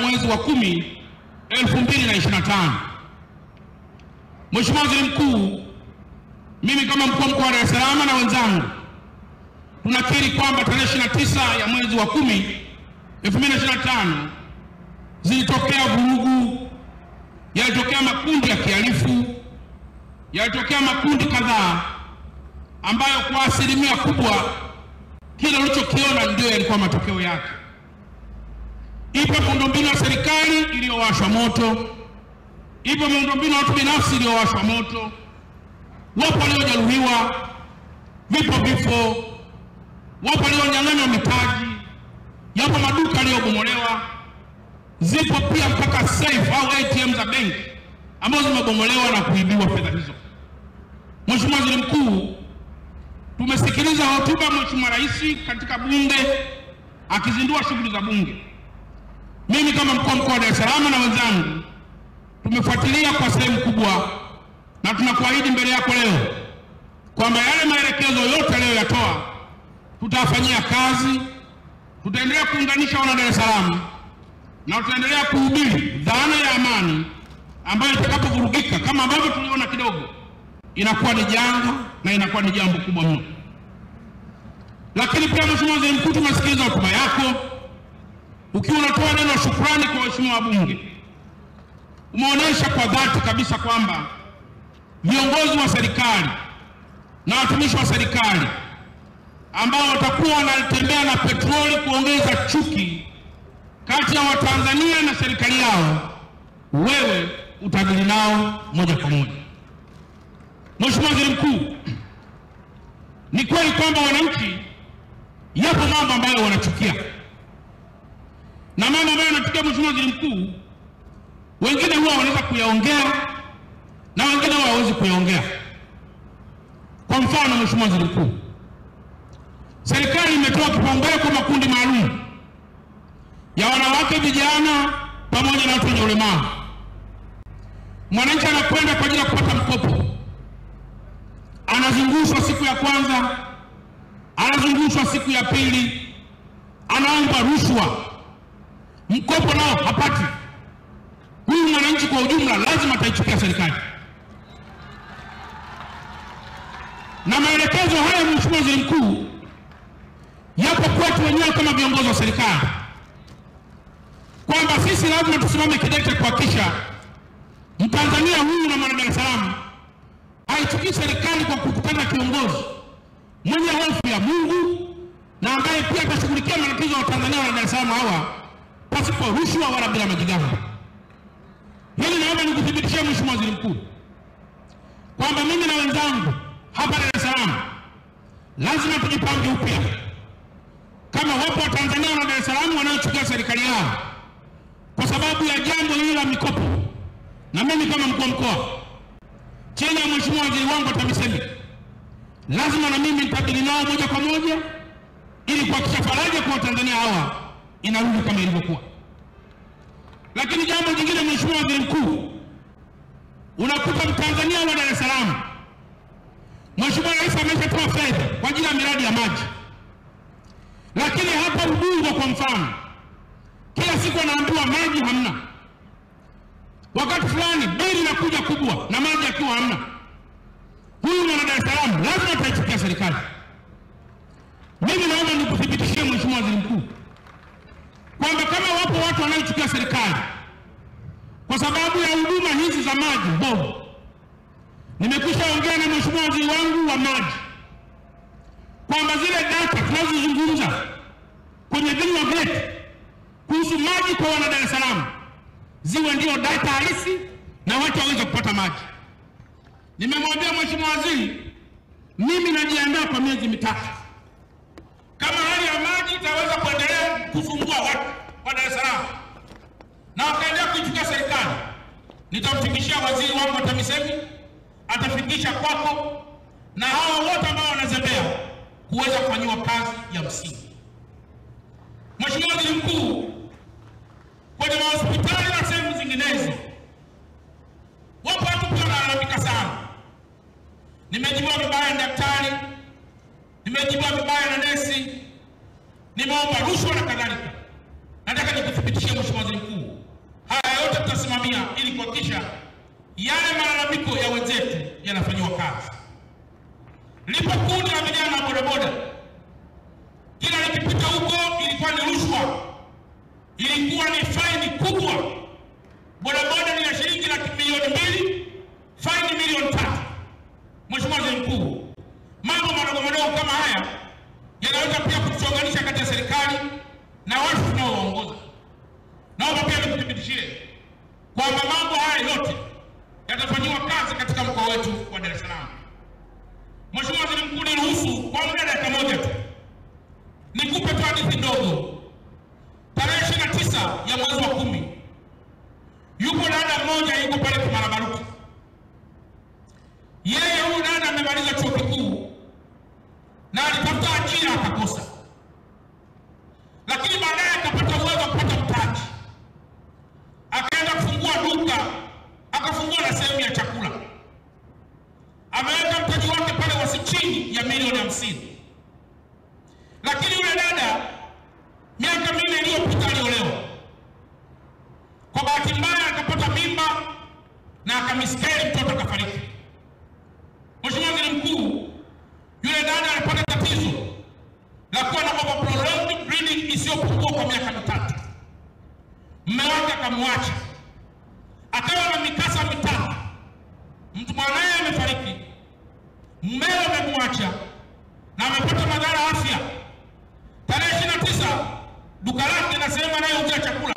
mwezi wa 10, 2025. Mheshimiwa Waziri Mkuu, mimi kama mkuu wa mkoa wa Dar es Salaam na wenzangu tunakiri kwamba tarehe 29 ya mwezi wa 10, 2025 zilitokea vurugu, yalitokea makundi ya kihalifu, yalitokea makundi kadhaa ambayo kwa asilimia kubwa kile ulichokiona ndio yalikuwa matokeo yake. Ipo miundombinu ya serikali iliyowashwa moto, ipo miundombinu ya watu binafsi iliyowashwa moto, wapo waliojeruhiwa, vipo vifo, wapo walionyang'anywa mitaji, yapo maduka yaliyobomolewa, zipo pia mpaka safe au ATM za benki ambazo zimebomolewa na kuibiwa fedha hizo. Mheshimiwa Waziri Mkuu, tumesikiliza hotuba ya Mheshimiwa Rais katika Bunge akizindua shughuli za Bunge. Mimi kama mkuu wa mkoa wa Dar es Salaam na wenzangu tumefuatilia kwa sehemu kubwa, na tunakuahidi mbele yako leo kwamba yale maelekezo yote aliyoyatoa tutafanyia kazi. Tutaendelea kuunganisha wana Dar es Salaam na tutaendelea kuhubiri dhana ya amani ambayo itakapovurugika kama ambavyo tuliona kidogo inakuwa ni janga na inakuwa ni jambo kubwa mno. Lakini pia Mheshimiwa Waziri Mkuu, tumesikiliza hotuba yako ukiwa unatoa neno shukrani kwa waheshimiwa wabunge. Umeonyesha kwa dhati kabisa kwamba viongozi wa serikali na watumishi wa serikali ambao watakuwa wanatembea na petroli kuongeza chuki kati ya Watanzania na serikali yao, wewe utadili nao moja kwa moja. Mheshimiwa Waziri Mkuu, ni kweli kwamba wananchi yapo mambo ambayo wanachukia, na mambo ambayo wanachukia Mheshimiwa Waziri Mkuu, wengine huwa wanaweza kuyaongea na wengine huwa hawawezi kuyaongea. Kwa mfano, Mheshimiwa Waziri Mkuu, serikali imetoa kipaumbele kwa makundi maalum ya wanawake, vijana pamoja na watu wenye ulemavu. Mwananchi anakwenda kwa ajili ya kupata mkopo, anazungushwa siku ya kwanza, anazungushwa siku ya pili, anaomba rushwa, mkopo nao hapati. Huyu mwananchi kwa ujumla lazima ataichukia serikali. Na maelekezo haya Mheshimiwa Waziri Mkuu yapo kwetu wenyewe kama viongozi wa serikali, kwamba sisi lazima tusimame kidete kuhakikisha Mtanzania huyu na mwana Dar es Salaam haichukii serikali kwa kukutana kiongozi mwenye hofu ya Mungu na ambaye pia atashughulikia matatizo ya Tanzania na Dar es Salaam hawa pasipo rushwa wala bila majigambo. Hili naomba nikuthibitishie Mheshimiwa Waziri Mkuu kwamba mimi na wenzangu hapa Dar es Salaam lazima tujipange upya. Kama wapo Watanzania na Dar es Salaam wanaochukia serikali yao kwa sababu ya jambo hili la mikopo, na mimi kama mkuu wa mkoa chini ya Mheshimiwa Waziri wangu TAMISEMI lazima na mimi nitadili nao moja kwa moja ili kuhakikisha faraja kwa Watanzania hawa inarudi kama ilivyokuwa. Lakini jambo jingine Mheshimiwa Waziri Mkuu, unakuta Mtanzania wa Dar es Salaam, Mheshimiwa Rais ameshatoa fedha kwa ajili ya miradi ya maji, lakini hapa Ubungo kwa mfano kila siku anaambiwa maji hamna. Wakati fulani bili inakuja kubwa na maji akiwa hamna. Huyu mwana Dar es Salaam lazima ataichukia serikali. Mimi naomba nikuthibitishie Mheshimiwa Waziri Mkuu kwamba kama wapo watu wanaochukia serikali kwa sababu ya huduma hizi za maji mbovu, nimekwisha ongea na Mheshimiwa Waziri wangu wa maji kwamba zile data tunazozungumza kwenye vinywa vyetu kuhusu maji kwa wana Dar es Salaam ziwe ndio data halisi na watu waweze kupata maji. Nimemwambia Mheshimiwa Waziri, mimi najiandaa kwa miezi mitatu. Kama hali ya maji itaweza kuendelea kusumbua watu wa Dar es Salaam na wakaendelea kuichukia serikali, nitamfikishia waziri wangu wa TAMISEMI, atafikisha kwako na hawa wote ambao wanazembea kuweza kufanywa kazi ya msingi. Mheshimiwa Waziri Mkuu, kwenye hospitali na sehemu zinginezo wapo watu pia wanalalamika sana. Nimejibiwa vibaya na daktari, nimejibiwa vibaya na nesi, nimeomba rushwa na kadhalika. Nataka nikuthibitishie Mheshimiwa Waziri Mkuu yanafanywa kazi. Lipo kundi la vijana wa bodaboda, kila likipita huko ilikuwa ni rushwa, ilikuwa ni faini kubwa. Bodaboda ni ya shilingi $2,000,000, faini $3,000,000. Mheshimiwa Waziri Mkuu, mambo madogo madogo kama haya yanaweza pia kutuunganisha kati ya serikali na watu tunaoongoza. Naomba pia nikuthibitishie kwamba mambo haya yote yatafanywa kazi katika mkoa wetu wa Dar es Salaam. Mheshimiwa Waziri Mkuu, niruhusu kwa muda dakika moja tu nikupe tu hadithi ndogo. Tarehe 29 ya mwezi wa 10 yuko dada mmoja yuko pale Kimarabaruti. Yeye huyu dada amemaliza chuo kikuu na alitafuta ajira akakosa, lakini baadaye akapata uwezo wa kupata mtaji, akaenda kufungua duka, akafungua na sehemu ya chakula. Ameweka mtaji wake pale wasi chini ya $50,000,000. Lakini yule dada miaka 4 iliyopita aliolewa. Kwa bahati mbaya akapata mimba na akamiskeli, mtoto akafariki. Mheshimiwa Waziri Mkuu, yule dada alipata tatizo la kuwa na prolonged bleeding isiyopungua kwa miaka 3. Mume wake akamwacha, akawa na mikasa mitatu. Mtu mwanae amefariki, mumewe amemwacha na amepata madhara afya. Tarehe 29 duka lake na sehemu anayouzia chakula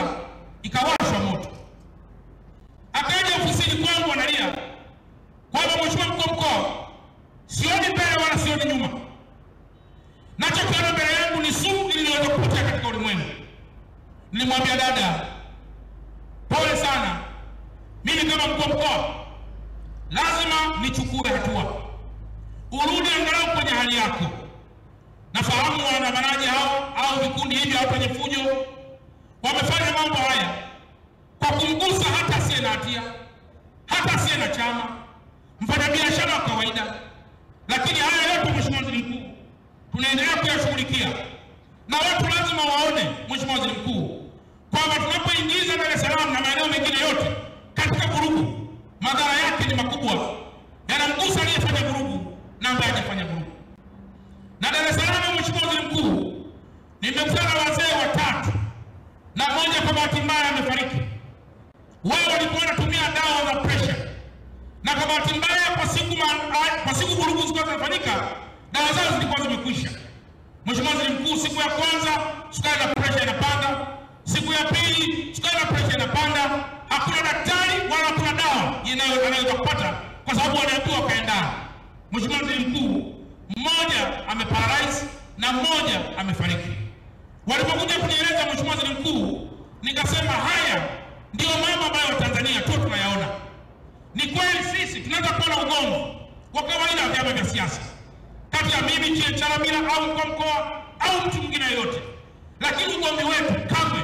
ikawashwa moto. Akaja ofisini kwangu analia kwamba Mheshimiwa Mkuu wa Mkoa, sioni mbele wala sioni nyuma. Nachokiona mbele yangu ni sumu iliyoweza kupotea katika ulimwengu. Nilimwambia dada, pole sana, mimi kama mkuu wa mkoa lazima nichukue hatua, urudi angalau kwenye hali yako. Nafahamu waandamanaji hao au vikundi hivi au kwenye fujo wamefanya mambo haya kwa kumgusa hata asiye na hatia, hata asiye na chama, mfanyabiashara wa kawaida. Lakini haya yote Mheshimiwa Waziri Mkuu tunaendelea kuyashughulikia, na watu lazima waone Mheshimiwa Waziri Mkuu kwamba tunapoingiza Dar es Salaam na maeneo mengine yote katika vurugu, madhara yake ni makubwa, yanamgusa aliyefanya vurugu na ambaye hajafanya vurugu. Na Dar es Salaam, Mheshimiwa Waziri Mkuu, nimekutana wazee watatu na mmoja kwa bahati mbaya amefariki. Wao walikuwa wanatumia dawa za pressure, na kwa bahati mbaya kwa siku vurugu zilikuwa zinafanyika, dawa zao zilikuwa zimekwisha. Mheshimiwa Waziri Mkuu, siku ya kwanza sukari na pressure inapanda, siku ya pili sukari na pressure inapanda. Hakuna daktari wala hakuna dawa inayoweza kupata kwa sababu wanaambiwa kaenda. Mheshimiwa Waziri Mkuu, mmoja ameparalyze na mmoja amefariki. Walipokuja kunieleza Mheshimiwa Waziri Mkuu, nikasema haya ndio mambo ambayo Watanzania tu tunayaona. Ni kweli sisi tunaweza kuwa na ugomvi wa kawaida wa vyama vya siasa kati ya mimi Chalamila au mkuu wa mkoa au mtu mwingine yote, lakini ugomvi wetu kamwe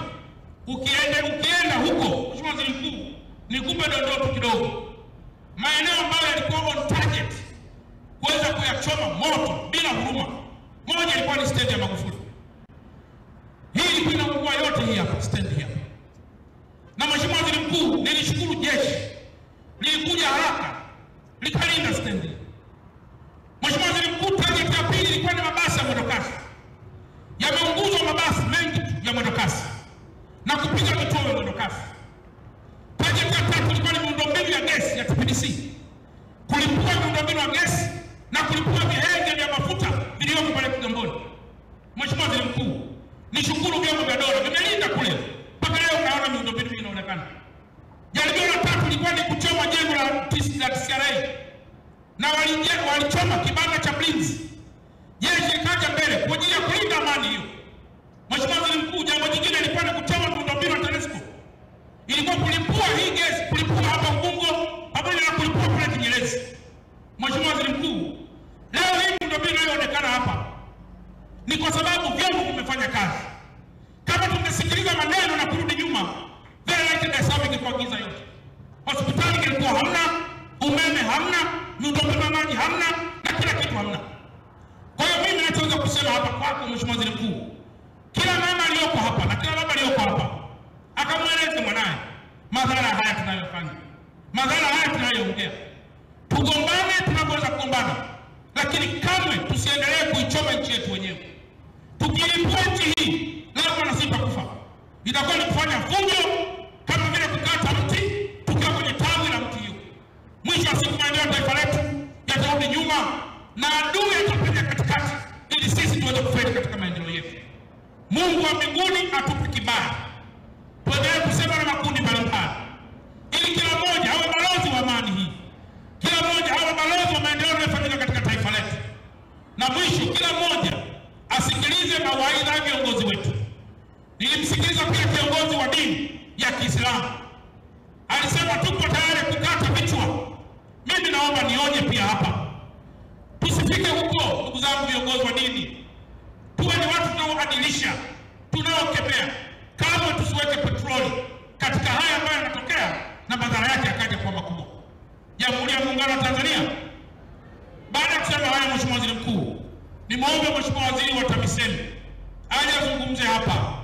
ukienda huko. Mheshimiwa Waziri Mkuu, nikupe dondoo kidogo maeneo ambayo yalikuwa on target kuweza kuyachoma moto bila huruma. Moja ilikuwa ni stendi ya Magufuli. Hii ilikuwa inaungua yote hii hapa stendi hapa. Na Mheshimiwa Waziri Mkuu, nilishukuru jeshi lilikuja haraka likalinda stendi. Mheshimiwa Waziri Mkuu, target ya pili ilikuwa ni mabasi ya mwendokasi. Yameunguzwa mabasi mengi ya mwendokasi na kupiga vituo vya mwendokasi. Target ya tatu ilikuwa ni miundombinu ya gesi ya TPDC, kulipua miundombinu ya gesi na kulipua vihenge vya mafuta vilivyoko pale Kigamboni. Mheshimiwa Waziri Mkuu, nishukuru vyombo vya dola vimelinda kule mpaka leo unaona miundombinu inaonekana. Jaribio la tatu lilikuwa ni kuchoma jengo la TCRA na walichoma kibanda cha Blinzi. Jeshi likaja mbele kwa ajili ya kulinda amani hiyo. Mheshimiwa Waziri Mkuu, jambo jingine lilikuwa ni kuchoma miundombinu ya TANESCO. Ilikuwa kulipua hii gesi, kulipua hapa Ubungo pamoja na kulipua kule Kinyerezi. Mheshimiwa Waziri Mkuu, leo hii miundombinu inayoonekana hapa ni kwa sababu vyombo vimefanya kazi. Kama tungesikiliza maneno na kurudi nyuma, very likely Dar es Salaam ingekuwa giza yote. Hospitali ilikuwa hamna, umeme hamna, miundombinu ya maji hamna, na kila kitu hamna. Kwa hiyo mimi nachoweza kusema hapa kwako Mheshimiwa Waziri Mkuu, kila mama aliyoko hapa na kila baba aliyoko hapa akamweleze mwanae madhara haya tunayofanya, madhara haya tunayoongea. Tugombane, kupambana, lakini kamwe tusiendelee kuichoma nchi yetu wenyewe. Tukilipua nchi hii lazima na sisi tutakufa. Itakuwa ni kufanya fujo kama vile kukata mti tukiwa kwenye tawi la mti hiyo. Mwisho wa siku maendeleo ya taifa letu yatarudi nyuma na adui atapenya katikati ili sisi tuweze kufaidi katika maendeleo yetu. Mungu wa mbinguni atupe kibali. Tuendelee kusema na makundi mbalimbali ili kila mmoja awe balozi wa amani hii. Kila mmoja awe balozi wa maendeleo yanayofanyika katika taifa letu. Na mwisho kila mmoja asikilize mawaidha ya viongozi wetu. Nilimsikiliza pia kiongozi wa dini ya Kiislamu. Alisema tuko tayari kukata vichwa. Mimi naomba nionye pia hapa. Tusifike huko ndugu zangu viongozi wa dini. Tuwe ni watu tunaoadilisha, tunaokemea. Kama tusiweke petroli katika haya ambayo yanatokea na madhara yake yakaja kwa makubwa. Jamhuri ya Muungano wa Tanzania. Baada ya kusema haya, Mheshimiwa Waziri Mkuu, nimwombe Mheshimiwa Waziri wa TAMISEMI aje azungumze hapa.